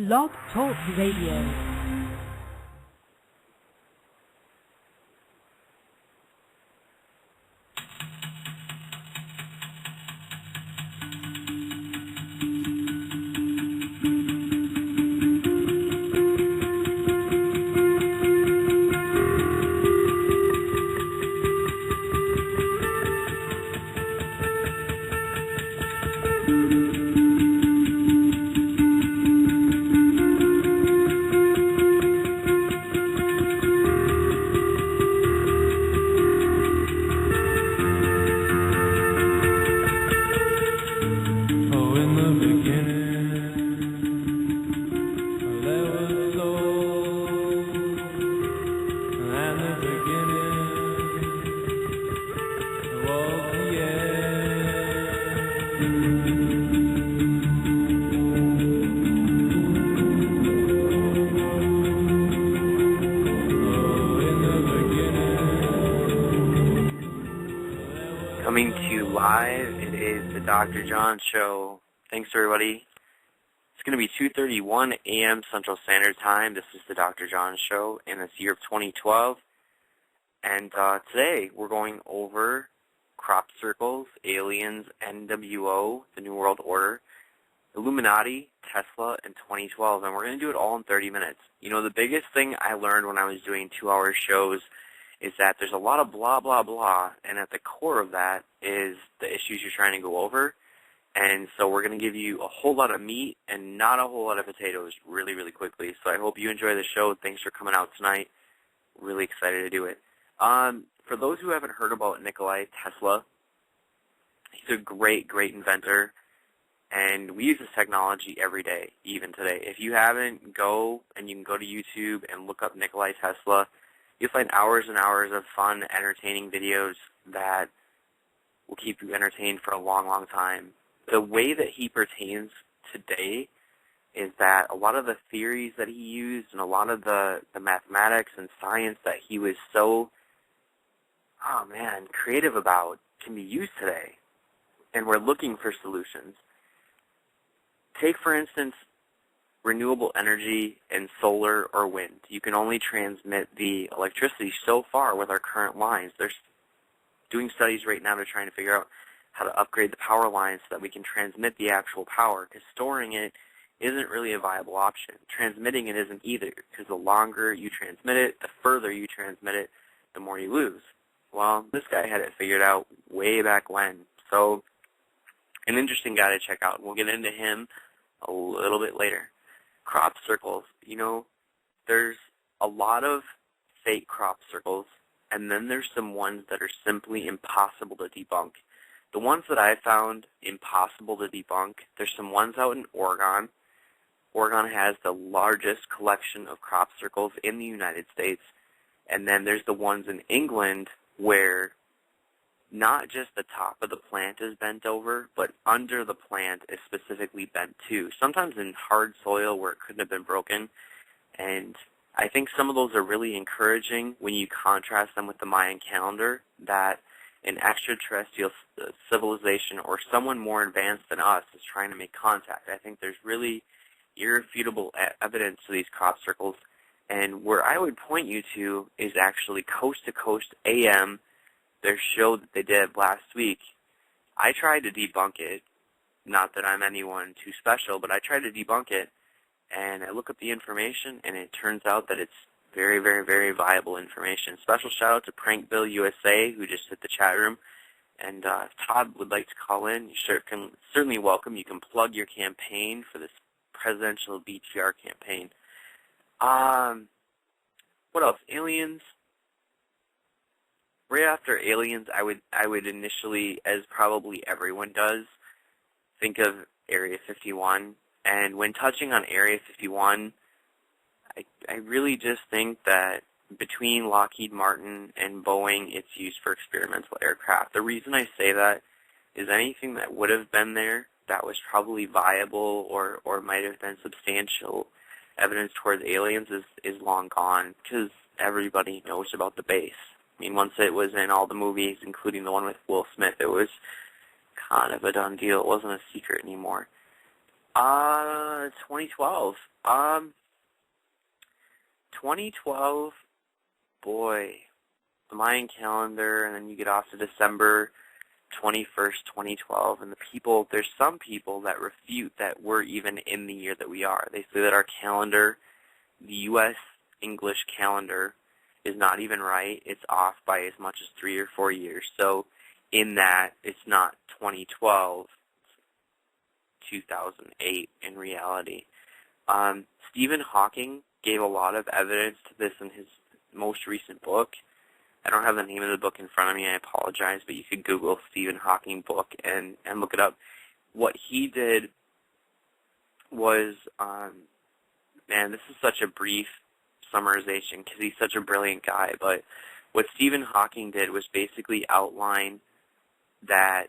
Blog Talk Radio. Coming to you live, it is the Dr. John Show. Thanks, everybody. It's going to be 2:31 a.m. Central Standard Time. This is the Dr. John Show in this year of 2012. And today we're going over crop circles, aliens, NWO, the New World Order, Illuminati, Tesla, and 2012. And we're going to do it all in 30 minutes. You know, the biggest thing I learned when I was doing 2-hour shows is that there's a lot of blah, blah, blah, and at the core of that is the issues you're trying to go over. And so we're going to give you a whole lot of meat and not a whole lot of potatoes really, really quickly. So I hope you enjoy the show. Thanks for coming out tonight. Really excited to do it. For those who haven't heard about Nikola Tesla, he's a great, great inventor, and we use this technology every day, even today. If you haven't, go, and you can go to YouTube and look up Nikola Tesla. You'll find hours and hours of fun, entertaining videos that will keep you entertained for a long, long time. The way that he pertains today is that a lot of the theories that he used and a lot of the mathematics and science that he was so, creative about can be used today. And we're looking for solutions. Take, for instance, renewable energy and solar or wind. You can only transmit the electricity so far with our current lines. They're doing studies right now to try to figure out how to upgrade the power lines so that we can transmit the actual power, because storing it isn't really a viable option. Transmitting it isn't either, because the longer you transmit it, the further you transmit it, the more you lose. Well, this guy had it figured out way back when. So, an interesting guy to check out. We'll get into him a little bit later. Crop circles. You know, there's a lot of fake crop circles, and then there's some ones that are simply impossible to debunk. The ones that I found impossible to debunk, there's some ones out in Oregon. Oregon has the largest collection of crop circles in the United States, and then there's the ones in England where not just the top of the plant is bent over, but under the plant is specifically bent too, sometimes in hard soil where it couldn't have been broken. And I think some of those are really encouraging when you contrast them with the Mayan calendar, that an extraterrestrial civilization or someone more advanced than us is trying to make contact. I think there's really irrefutable evidence to these crop circles. And where I would point you to is actually Coast to Coast AM, their show that they did last week. I tried to debunk it. Not that I'm anyone too special, but I tried to debunk it. And I look up the information, and it turns out that it's very, very, very viable information. Special shout out to Prank Bill USA, who just hit the chat room. And if Todd would like to call in, you can certainly welcome. You can plug your campaign for this presidential BTR campaign. What else? Aliens. Right after aliens, I would initially, as probably everyone does, think of Area 51. And when touching on Area 51, I really just think that between Lockheed Martin and Boeing, it's used for experimental aircraft. The reason I say that is anything that would have been there that was probably viable or might have been substantial evidence towards aliens is long gone, because everybody knows about the base. I mean, once it was in all the movies, including the one with Will Smith, it was kind of a done deal. It wasn't a secret anymore. 2012. 2012, boy, the Mayan calendar, and then you get off to December 21st, 2012, and there's some people that refute that we're even in the year that we are. They say that our calendar, the U.S. English calendar, is not even right. It's off by as much as 3 or 4 years. So in that, it's not 2012, 2008 in reality. Stephen Hawking gave a lot of evidence to this in his most recent book. I don't have the name of the book in front of me, I apologize, but you could Google Stephen Hawking book and look it up. What he did was, man, this is such a brief summarization because he's such a brilliant guy, but what Stephen Hawking did was basically outline that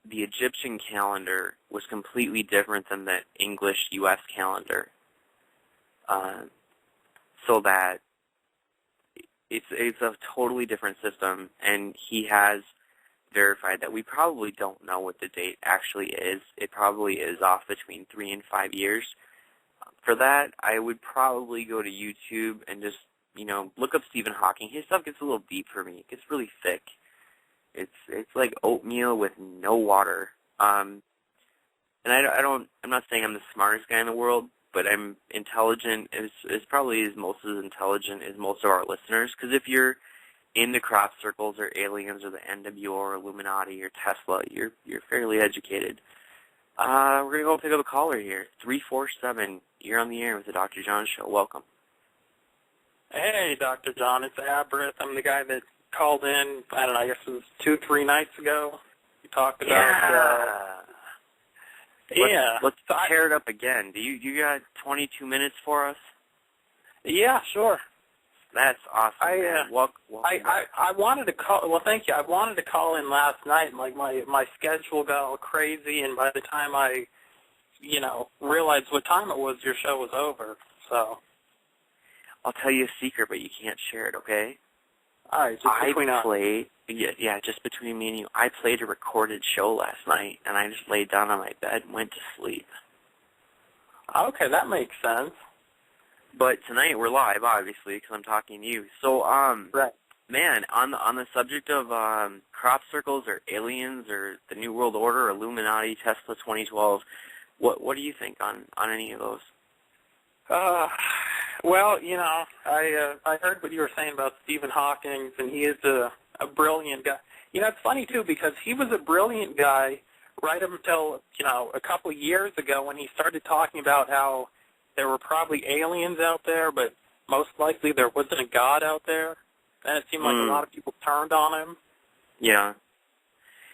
the Egyptian calendar was completely different than the English U.S. calendar. So that it's a totally different system, and he has verified that we probably don't know what the date actually is. It probably is off between 3 and 5 years. For that, I would probably go to YouTube and just, look up Stephen Hawking. His stuff gets a little deep for me. It gets really thick. It's like oatmeal with no water. And I'm not saying I'm the smartest guy in the world, but I'm intelligent, is probably as most as intelligent as most of our listeners. Because if you're in the crop circles or aliens or the NWO or Illuminati or Tesla, you're fairly educated. We're going to go pick up a caller here. 347, you're on the air with the Dr. John Show. Welcome. Hey, Dr. John, it's Aberith. I'm the guy that called in, I don't know, I guess it was 2-3 nights ago. You talked about... Let's tear it up again. You got 22 minutes for us? Yeah, sure. That's awesome, man. I wanted to call. Well, thank you. I wanted to call in last night, and like my schedule got all crazy, and by the time I, realized what time it was, your show was over. So I'll tell you a secret, but you can't share it, okay? All right, just between us. Just between me and you. I played a recorded show last night, and I just laid down on my bed and went to sleep. Okay, that makes sense. But tonight we're live, obviously, because I'm talking to you. So, right. Man, on the subject of crop circles or aliens or the New World Order, Illuminati, Tesla 2012, what do you think on any of those? Well, I heard what you were saying about Stephen Hawking, and he is a brilliant guy. It's funny, too, because he was a brilliant guy right up until, a couple of years ago when he started talking about how there were probably aliens out there, but most likely there wasn't a God out there. And it seemed like a lot of people turned on him. Yeah.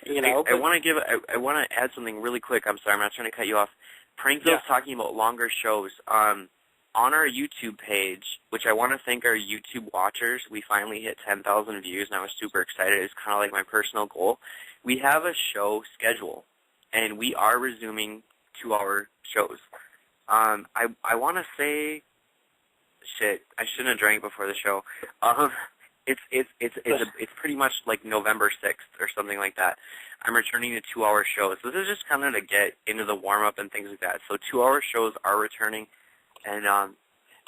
I want to add something really quick. I'm sorry, I'm not trying to cut you off. Prankville's talking about longer shows. On our YouTube page, which I want to thank our YouTube watchers, we finally hit 10,000 views, and I was super excited. It's kind of like my personal goal. We have a show schedule, and we are resuming 2-hour shows. I want to say, shit, I shouldn't have drank before the show. It's pretty much like November 6th or something like that. I'm returning to 2-hour shows. This is just kind of to get into the warm-up and things like that. So 2-hour shows are returning. And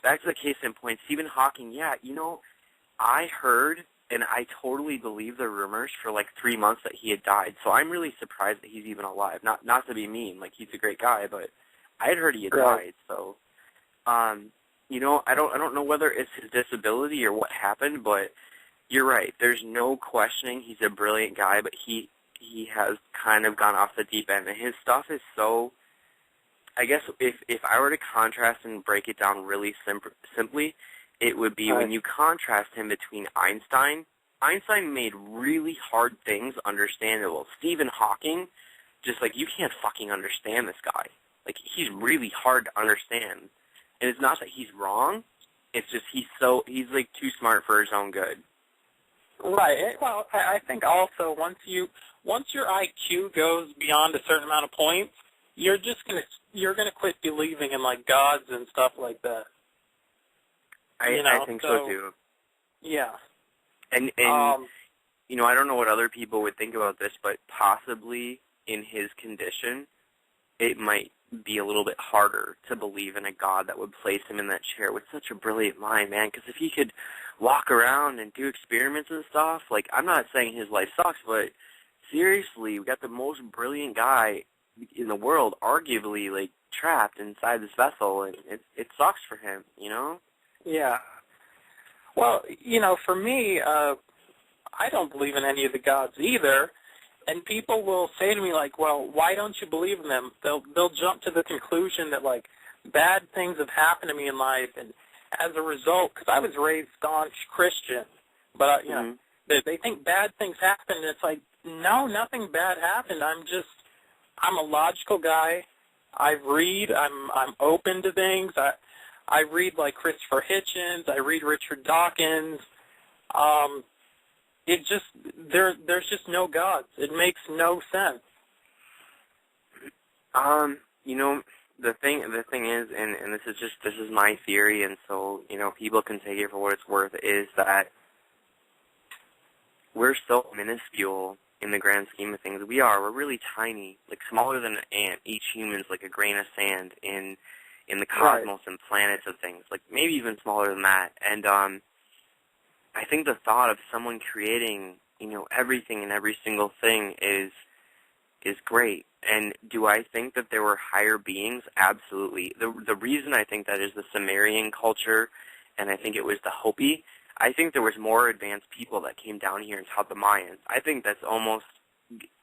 back to the case in point, Stephen Hawking, I heard, and I totally believe the rumors for like 3 months that he had died. So I'm really surprised that he's even alive. Not to be mean, like he's a great guy, but I had heard he had died. So, I don't know whether it's his disability or what happened, but you're right. There's no questioning he's a brilliant guy, but he has kind of gone off the deep end. And his stuff is so, I guess if I were to contrast and break it down really simply, it would be when you contrast him between Einstein. Einstein made really hard things understandable. Stephen Hawking, just like, you can't fucking understand this guy. Like, he's really hard to understand. And it's not that he's wrong. It's just he's like too smart for his own good. Right. Well, I think also once your IQ goes beyond a certain amount of points, you're gonna quit believing in like gods and stuff like that. I think so too. Yeah. And I don't know what other people would think about this, but possibly in his condition, it might be a little bit harder to believe in a God that would place him in that chair with such a brilliant mind, man. Because if he could walk around and do experiments and stuff, like, I'm not saying his life sucks, but seriously, we got the most brilliant guy in the world, arguably, like, trapped inside this vessel, and it sucks for him, you know? Yeah. Well, you know, for me, I don't believe in any of the gods either. And people will say to me, like, well, why don't you believe in them? They'll jump to the conclusion that, like, bad things have happened to me in life, and as a result, because I was raised staunch Christian, but, you know, they think bad things happen, and it's like, no, nothing bad happened. I'm a logical guy. I read. I'm open to things. I read, like, Christopher Hitchens. I read Richard Dawkins. There's just no gods. It makes no sense. You know, the thing is, and this is my theory, and so, you know, people can take it for what it's worth, is that we're so minuscule in the grand scheme of things. We're really tiny, like smaller than an ant. Each human's like a grain of sand in the cosmos and planets of things, like maybe even smaller than that. And I think the thought of someone creating, you know, everything and every single thing is great. And do I think that there were higher beings? Absolutely. The reason I think that is the Sumerian culture, and I think it was the Hopi. I think there was more advanced people that came down here and taught the Mayans. I think that's almost,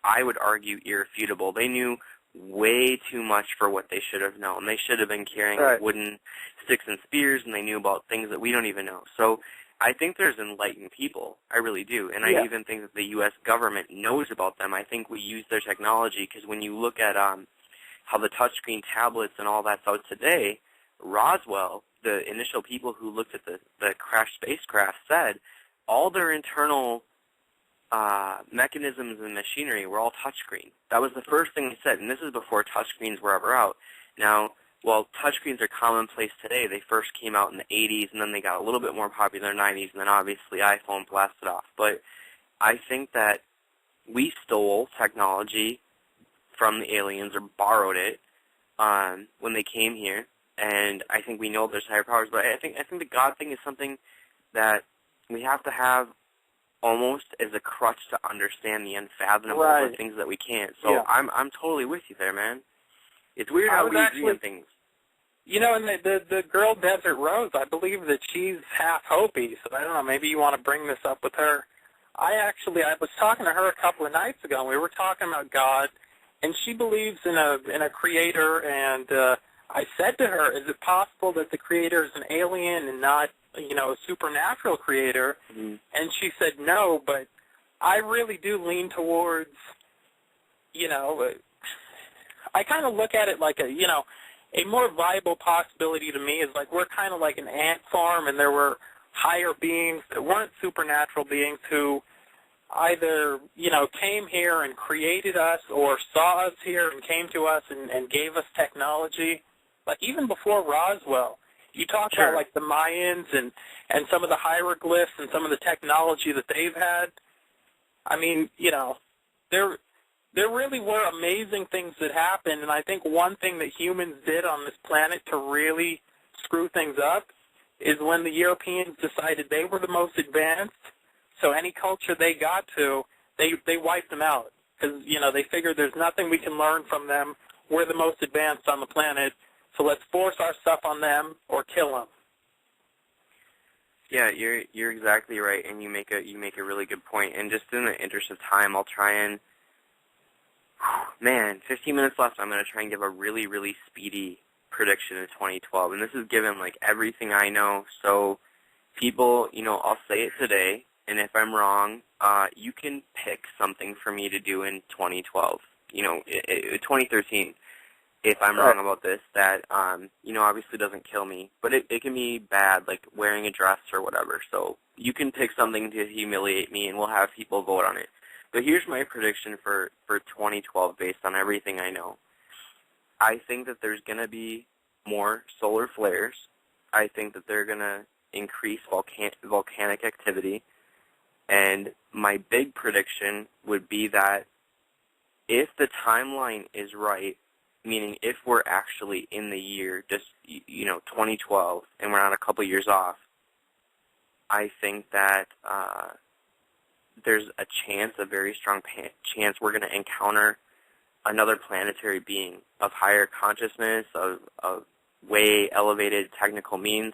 I would argue, irrefutable. They knew way too much for what they should have known. They should have been carrying like, wooden sticks and spears, and they knew about things that we don't even know. So I think there's enlightened people. I really do. And I even think that the U.S. government knows about them. I think we use their technology because when you look at how the touchscreen tablets and all that's out today, Roswell, the initial people who looked at the crashed spacecraft, said all their internal mechanisms and machinery were all touchscreen. That was the first thing they said, and this is before touchscreens were ever out. Now, while touchscreens are commonplace today, they first came out in the 80s, and then they got a little bit more popular in the 90s, and then obviously iPhone blasted off. But I think that we stole technology from the aliens or borrowed it when they came here. And I think we know there's higher powers, but I think the God thing is something that we have to have almost as a crutch to understand the unfathomable the things that we can't. So I'm totally with you there, man. It's weird how we agree on things. You know, and the girl Desert Rose, I believe that she's half Hopi, so I don't know, maybe you want to bring this up with her. I was talking to her a couple of nights ago, and we were talking about God, and she believes in a creator, and I said to her, is it possible that the creator is an alien and not, you know, a supernatural creator? Mm-hmm. And she said no, but I really do lean towards, you know, I kind of look at it like a more viable possibility to me is like we're kind of like an ant farm, and there were higher beings that weren't supernatural beings who either, you know, came here and created us or saw us here and came to us and gave us technology. Like even before Roswell, you talk about like the Mayans and some of the hieroglyphs and some of the technology that they've had. I mean, you know, there really were amazing things that happened, and I think one thing that humans did on this planet to really screw things up is when the Europeans decided they were the most advanced, so any culture they got to, they wiped them out because, you know, they figured there's nothing we can learn from them. We're the most advanced on the planet. So let's force our stuff on them or kill them. Yeah, you're exactly right, and you make a really good point. And just in the interest of time, I'll try and 15 minutes left. I'm going to try and give a really, really speedy prediction in 2012, and this is given like everything I know. So people, you know, I'll say it today, and if I'm wrong, you can pick something for me to do in 2012. You know, 2013. If I'm wrong about this, that, you know, obviously doesn't kill me, but it can be bad, like wearing a dress or whatever. So you can pick something to humiliate me, and we'll have people vote on it. But here's my prediction for 2012 based on everything I know. I think that there's going to be more solar flares. I think that they're going to increase volcanic activity. And my big prediction would be that if the timeline is right, meaning if we're actually in the year, just, 2012, and we're not a couple years off, I think that there's a chance, a very strong chance we're going to encounter another planetary being of higher consciousness, of way elevated technical means,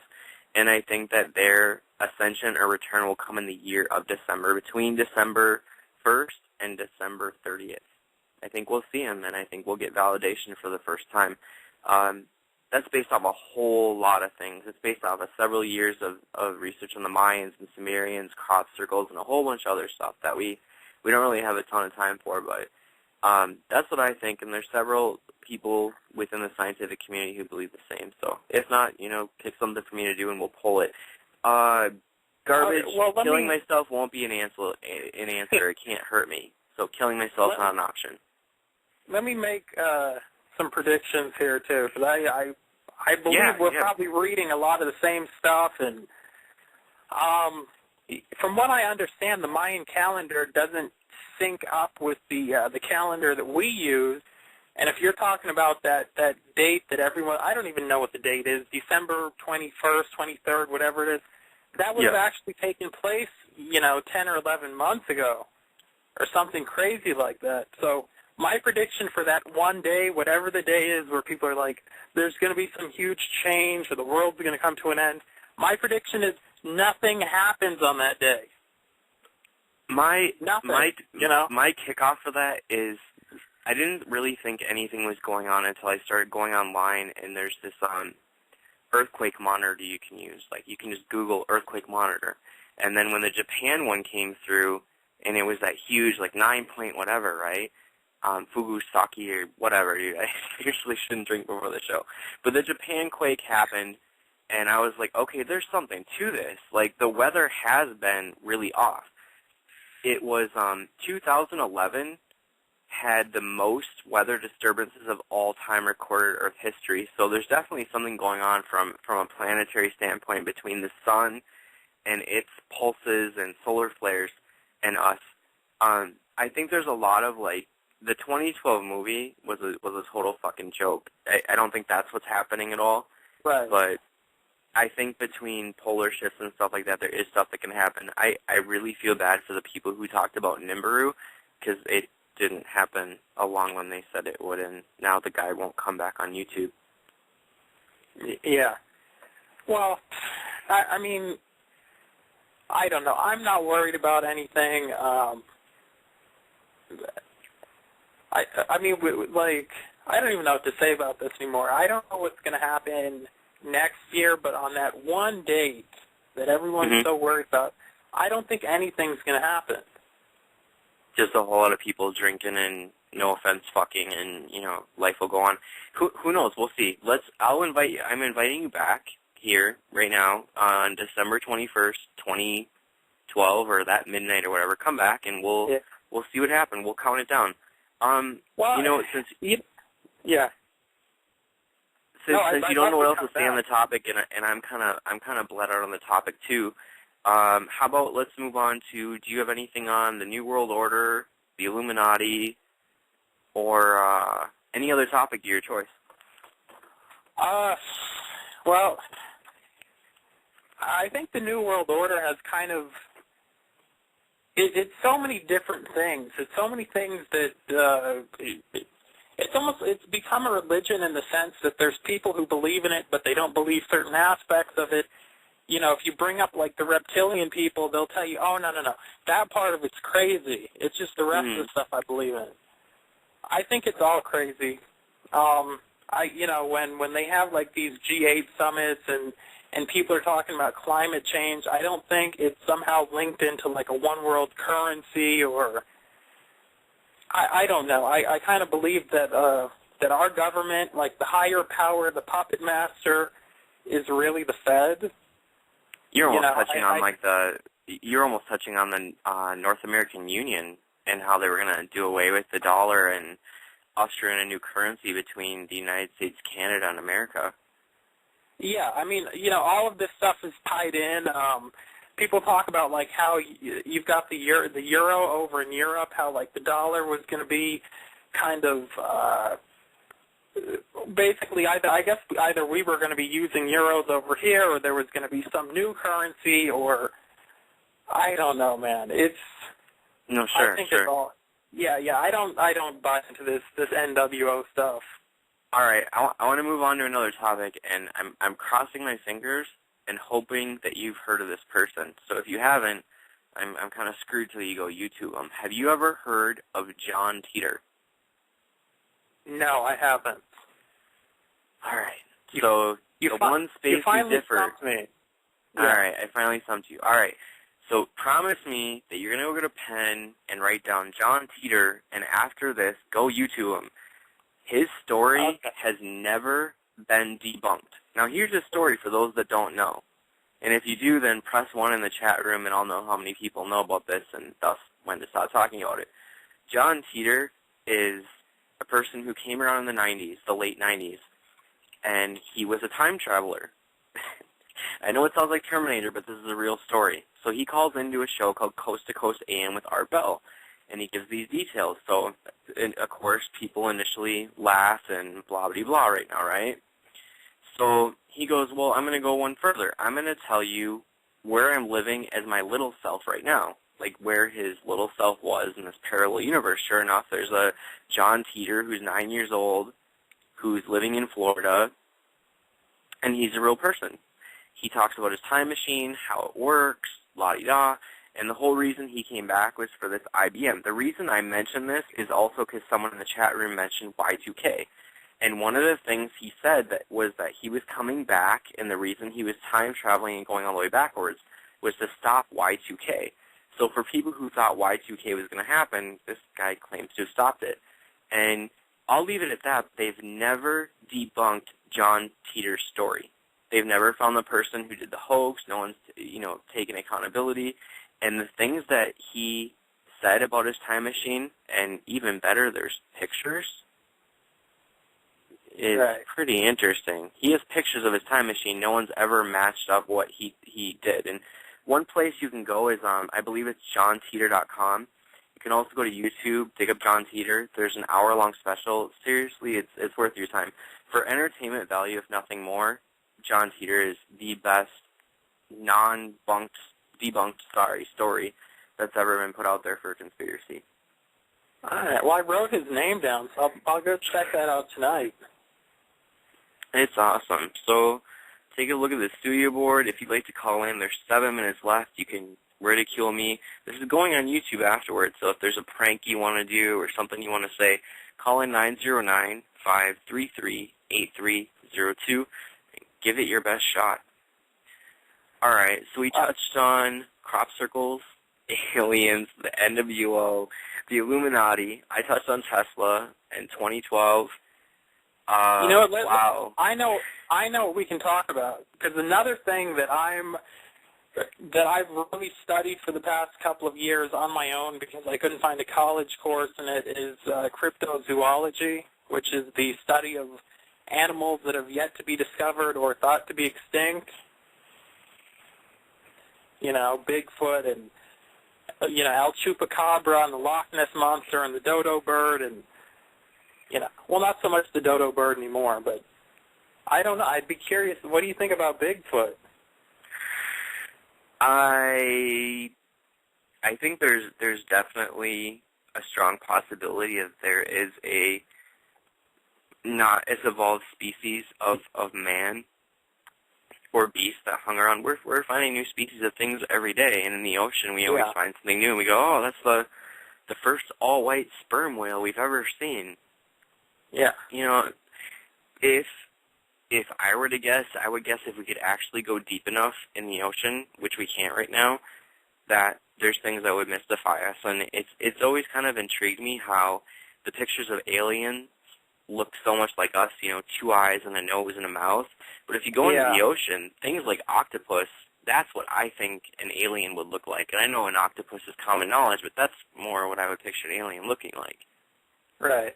and I think that their ascension or return will come in the year of December, between December 1st and December 30th. I think we'll see him, and I think we'll get validation for the first time. That's based off a whole lot of things. It's based off of several years of research on the Mayans and Sumerians, crop circles, and a whole bunch of other stuff that we don't really have a ton of time for, but that's what I think, and there's several people within the scientific community who believe the same. So if not, pick something for me to do and we'll pull it. Garbage, killing myself won't be an answer. It can't hurt me. So killing myself is not an option. Let me make some predictions here, too, because I believe we're probably reading a lot of the same stuff, and from what I understand, the Mayan calendar doesn't sync up with the calendar that we use. And if you're talking about that date that everyone, I don't even know what the date is, December 21st, 23rd, whatever it is, that would have actually taken place, 10 or 11 months ago or something crazy like that. So my prediction for that one day, whatever the day is where people are like, there's going to be some huge change or the world's going to come to an end, my prediction is nothing happens on that day. My My kickoff for that is I didn't really think anything was going on until I started going online, and there's this earthquake monitor you can use. Like, you can just Google earthquake monitor. And then when the Japan one came through, and it was that huge, like 9 point whatever, right? Fukusaki or whatever. I usually shouldn't drink before the show. But the Japan quake happened, and I was like, okay, there's something to this. Like, the weather has been really off. It was 2011 had the most weather disturbances of all time recorded Earth history. So there's definitely something going on from a planetary standpoint between the sun and its pulses and solar flares and us. I think there's a lot of, like, the 2012 movie was a total fucking joke. I don't think that's what's happening at all. Right. But I think between polar shifts and stuff like that, there is stuff that can happen. I really feel bad for the people who talked about Nibiru, because it didn't happen along when they said it would, and now the guy won't come back on YouTube. Yeah. Well, I mean, I don't know. I'm not worried about anything. I mean, like, I don't even know what to say about this anymore. I don't know what's going to happen next year, but on that one date that everyone's so worried about, I don't think anything's going to happen. Just a whole lot of people drinking and, no offense, fucking, and, life will go on. Who knows? We'll see. I'll invite you. I'm inviting you back here right now on December 21st, 2012, or that midnight or whatever. Come back and we'll see what happened. We'll count it down. Since you don't know what else to say on the topic, and I'm kind of bled out on the topic too. How about let's move on to, do you have anything on the New World Order, the Illuminati, or any other topic of your choice? Well, I think the New World Order has kind of, it's so many different things. It's so many things that it's become a religion in the sense that there's people who believe in it, but they don't believe certain aspects of it. If you bring up, like, the reptilian people, they'll tell you, oh, no, that part of it's crazy. It's just the rest of the stuff I believe in. I think it's all crazy. When they have, like, these G8 summits and people are talking about climate change, I don't think it's somehow linked into, like, a one-world currency or I don't know. I kind of believe that our government, like the higher power, the puppet master, is really the Fed. You're almost touching on the North American Union and how they were going to do away with the dollar and usher in a new currency between the United States, Canada, and America. Yeah, I mean, all of this stuff is tied in. People talk about, like, how you've got the euro over in Europe, how, like, the dollar was going to be kind of basically, I guess either we were going to be using euros over here, or there was going to be some new currency, or I don't know, man. No, sure, I think sure. it's all. Yeah. I don't buy into this NWO stuff. All right, I want to move on to another topic, and I'm crossing my fingers and hoping that you've heard of this person. So if you haven't, I'm kind of screwed till you go YouTube them. Have you ever heard of John Teeter? No, I haven't. All right. So the one space you finally differ. stumped me. Yeah. All right, I finally stumped you. All right. So promise me that you're going to go get a pen and write down John Teeter, and after this, go YouTube him. His story has never been debunked. Now, here's his story for those that don't know. And if you do, then press 1 in the chat room, and I'll know how many people know about this and thus when to stop talking about it. John Teeter is a person who came around in the 90s, the late 90s, and he was a time traveler. I know it sounds like Terminator, but this is a real story. So he calls into a show called Coast to Coast AM with Art Bell, and he gives these details. So, of course, people initially laugh and blah-blah-blah right now, right? So he goes, well, I'm going to go one further. I'm going to tell you where I'm living as my little self right now, like where his little self was in this parallel universe. Sure enough, there's a John Teeter who's 9 years old, who's living in Florida, and he's a real person. He talks about his time machine, how it works, la-di-da, and the whole reason he came back was for this IBM. The reason I mention this is also because someone in the chat room mentioned Y2K. And one of the things he said was that he was coming back, and the reason he was time traveling and going all the way backwards was to stop Y2K. So for people who thought Y2K was going to happen, this guy claims to have stopped it. And I'll leave it at that. They've never debunked John Teeter's story. They've never found the person who did the hoax. No one's, taken accountability. And the things that he said about his time machine, and even better, there's pictures, is pretty interesting. He has pictures of his time machine. No one's ever matched up what he did. And one place you can go is, I believe it's johnteeter.com. You can also go to YouTube, dig up John Teeter. There's an hour-long special. Seriously, it's worth your time. For entertainment value, if nothing more, John Teeter is the best debunked story that's ever been put out there for a conspiracy. All right. Well, I wrote his name down, so I'll go check that out tonight. It's awesome. So take a look at the studio board. If you'd like to call in, there's 7 minutes left. You can ridicule me. This is going on YouTube afterwards, so if there's a prank you want to do or something you want to say, call in 909-533-8302. Give it your best shot. All right, so we touched on crop circles, aliens, the NWO, the Illuminati. I touched on Tesla in 2012. Wow. I know what we can talk about, because another thing that I've really studied for the past couple of years on my own, because I couldn't find a college course in it, is cryptozoology, which is the study of animals that have yet to be discovered or thought to be extinct. Bigfoot and El Chupacabra and the Loch Ness Monster and the dodo bird and well, not so much the dodo bird anymore, but I don't know. I'd be curious. What do you think about Bigfoot? I think there's definitely a strong possibility that there is a not as evolved species of man or beast that hung around. We're finding new species of things every day, and in the ocean we always find something new, and we go, oh, that's the first all-white sperm whale we've ever seen. Yeah. If I were to guess, I would guess if we could actually go deep enough in the ocean, which we can't right now, that there's things that would mystify us. And it's always kind of intrigued me how the pictures of aliens look so much like us, 2 eyes and a nose and a mouth. But if you go into the ocean, things like octopus, that's what I think an alien would look like. And I know an octopus is common knowledge, but that's more what I would picture an alien looking like. Right.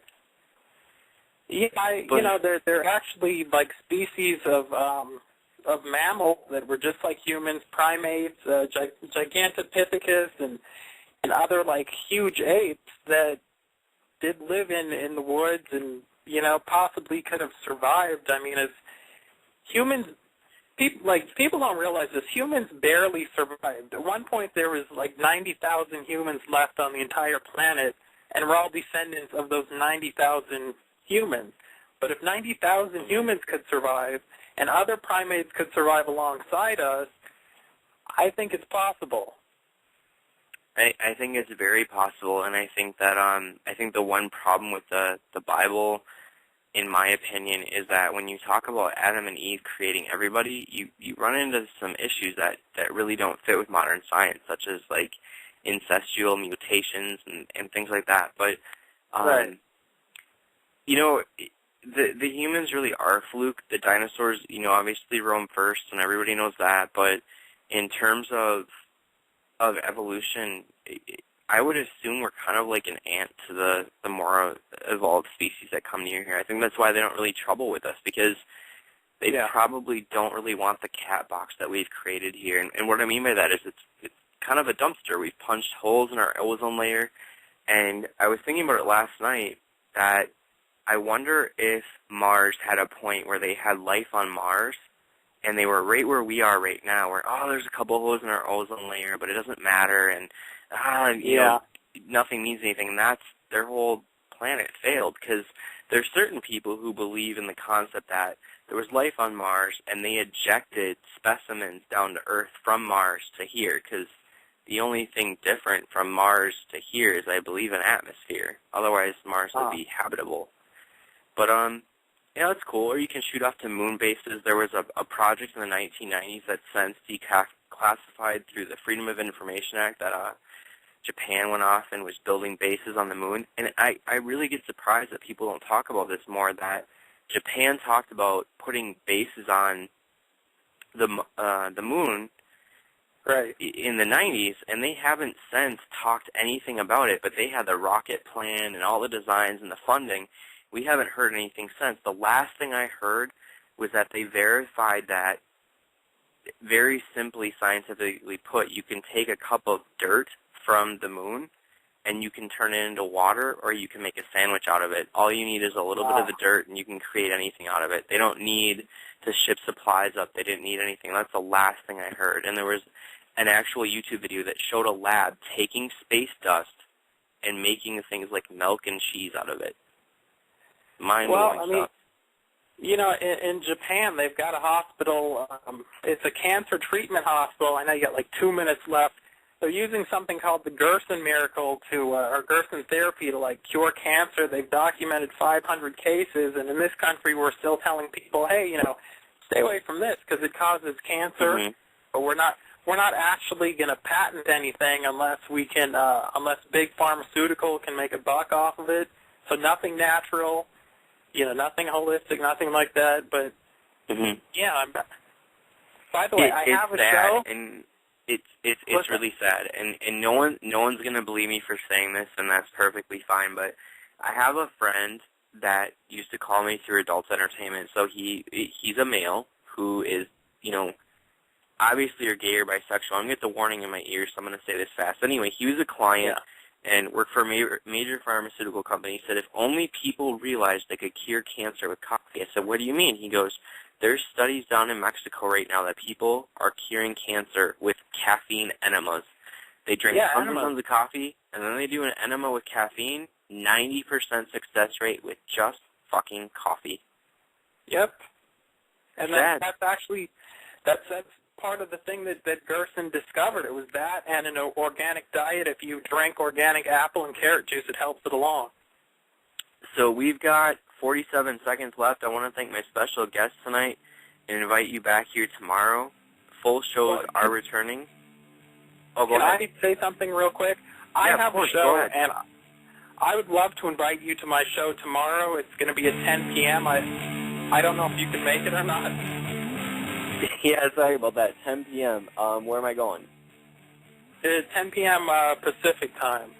Yeah, they're actually like species of mammals that were just like humans, primates, Gigantopithecus, and other like huge apes that did live in the woods and possibly could have survived. I mean, as humans, people don't realize this. Humans barely survived. At one point, there was 90,000 humans left on the entire planet, and we're all descendants of those 90,000 humans. But if 90,000 humans could survive, and other primates could survive alongside us, I think it's possible. I think it's very possible, and I think that I think the one problem with the Bible, in my opinion, is that when you talk about Adam and Eve creating everybody, you run into some issues that really don't fit with modern science, such as incestual mutations and things like that. But Right. The humans really are a fluke. The dinosaurs, obviously roamed first, and everybody knows that. But in terms of evolution, I would assume we're kind of like an ant to the more evolved species that come near here. I think that's why they don't really trouble with us, because they probably don't really want the cat box that we've created here. And what I mean by that is it's kind of a dumpster. We've punched holes in our ozone layer, and I was thinking about it last night that I wonder if Mars had a point where they had life on Mars, and they were right where we are right now, where, there's a couple of holes in our ozone layer, but it doesn't matter, and, nothing means anything, and that's their whole planet failed, because there's certain people who believe in the concept that there was life on Mars, and they ejected specimens down to Earth from Mars to here, because the only thing different from Mars to here is, I believe, an atmosphere. Otherwise, Mars would be habitable. But, it's cool. Or you can shoot off to moon bases. There was a project in the 1990s that since declassified through the Freedom of Information Act that Japan went off and was building bases on the moon. And I really get surprised that people don't talk about this more, that Japan talked about putting bases on the moon in the 90s, and they haven't since talked anything about it, but they had the rocket plan and all the designs and the funding. We haven't heard anything since. The last thing I heard was that they verified that, very simply, scientifically put, you can take a cup of dirt from the moon and you can turn it into water, or you can make a sandwich out of it. All you need is a little bit of the dirt, and you can create anything out of it. They don't need to ship supplies up. They didn't need anything. That's the last thing I heard. And there was an actual YouTube video that showed a lab taking space dust and making things like milk and cheese out of it. Mind-blowing stuff. In Japan, they've got a hospital. It's a cancer treatment hospital. I know you got 2 minutes left. They're using something called the Gerson miracle or Gerson therapy to cure cancer. They've documented 500 cases, and in this country, we're still telling people, hey, stay away from this because it causes cancer. Mm-hmm. But we're not actually going to patent anything unless big pharmaceutical can make a buck off of it. So nothing natural, nothing holistic, nothing like that. But yeah. By the way, I have a show. And it's really sad, and no one's gonna believe me for saying this, and that's perfectly fine. But I have a friend that used to call me through Adult Entertainment. So he's a male who is, obviously you're gay or bisexual. I'm gonna get the warning in my ears, so I'm gonna say this fast. Anyway, he was a client and worked for a major pharmaceutical company. He said if only people realized they could cure cancer with coffee. I said, what do you mean? He goes, there's studies down in Mexico right now that people are curing cancer with caffeine enemas. They drink tons and tons of coffee, and then they do an enema with caffeine, 90% success rate with just fucking coffee. Yep. And that's part of the thing that Gerson discovered. It was that and an organic diet. If you drank organic apple and carrot juice, it helps it along. So we've got 47 seconds left. I want to thank my special guest tonight and invite you back here tomorrow. Full shows are returning. Oh, go ahead. Can I say something real quick? I have a show, and I would love to invite you to my show tomorrow. It's going to be at 10 p.m. I don't know if you can make it or not. Yeah, sorry about that. 10 p.m. Where am I going? It's 10 p.m. Pacific time.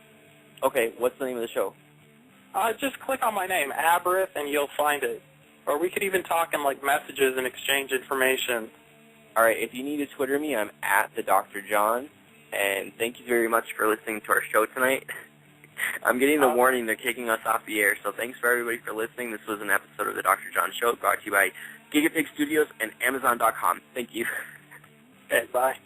Okay, what's the name of the show? Just click on my name, Aberith, and you'll find it. Or we could even talk in messages and exchange information. All right, if you need to Twitter me, I'm at the Dr. John. And thank you very much for listening to our show tonight. I'm getting the warning they're kicking us off the air, so thanks for everybody for listening. This was an episode of The Dr. John Show brought to you by GigaPig Studios and Amazon.com. Thank you. Okay, bye.